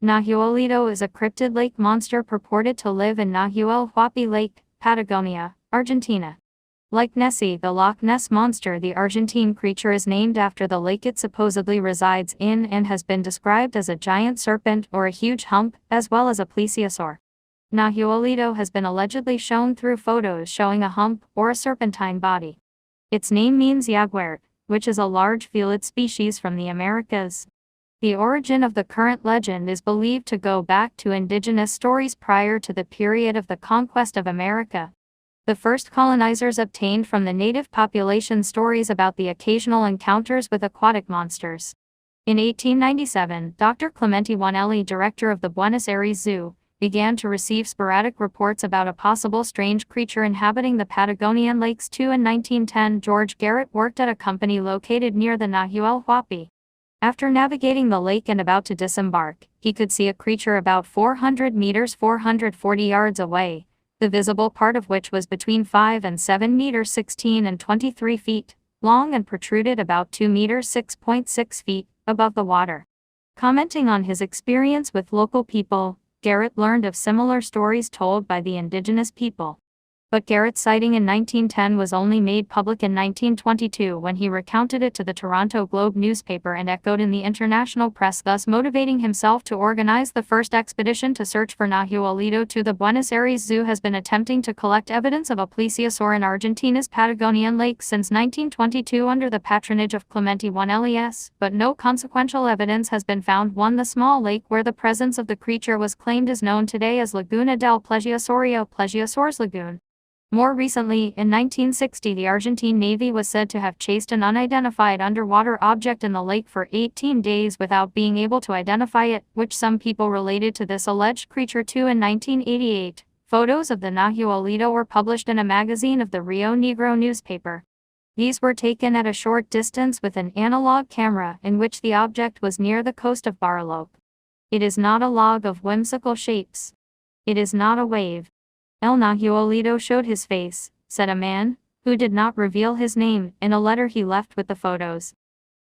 Nahuelito is a cryptid lake monster purported to live in Nahuel Huapi Lake, Patagonia, Argentina. Like Nessie the Loch Ness Monster, the Argentine creature is named after the lake it supposedly resides in and has been described as a giant serpent or a huge hump, as well as a plesiosaur. Nahuelito has been allegedly shown through photos showing a hump or a serpentine body. Its name means jaguar, which is a large felid species from the Americas. The origin of the current legend is believed to go back to indigenous stories prior to the period of the conquest of America. The first colonizers obtained from the native population stories about the occasional encounters with aquatic monsters. In 1897, Dr. Clemente Wanelli, director of the Buenos Aires Zoo, began to receive sporadic reports about a possible strange creature inhabiting the Patagonian lakes too. In 1910, George Garrett worked at a company located near the Nahuel Huapi. After navigating the lake and about to disembark, he could see a creature about 400 meters 440 yards away, the visible part of which was between 5 and 7 meters 16 and 23 feet, long and protruded about 2 meters 6.6 feet above the water. Commenting on his experience with local people, Garrett learned of similar stories told by the indigenous people. But Garrett's sighting in 1910 was only made public in 1922 when he recounted it to the Toronto Globe newspaper and echoed in the international press, thus motivating himself to organize the first expedition to search for Nahuelito. The Buenos Aires Zoo has been attempting to collect evidence of a plesiosaur in Argentina's Patagonian lakes since 1922 under the patronage of Clemente Wanelli, but no consequential evidence has been found. The small lake where the presence of the creature was claimed is known today as Laguna del Plesiosaurio, Plesiosaur's Lagoon. More recently, in 1960, the Argentine Navy was said to have chased an unidentified underwater object in the lake for 18 days without being able to identify it, which some people related to this alleged creature too. In 1988, photos of the Nahuelito were published in a magazine of the Rio Negro newspaper. These were taken at a short distance with an analog camera in which the object was near the coast of Bariloche. It is not a log of whimsical shapes. It is not a wave. El Nahuelito showed his face, said a man, who did not reveal his name, in a letter he left with the photos.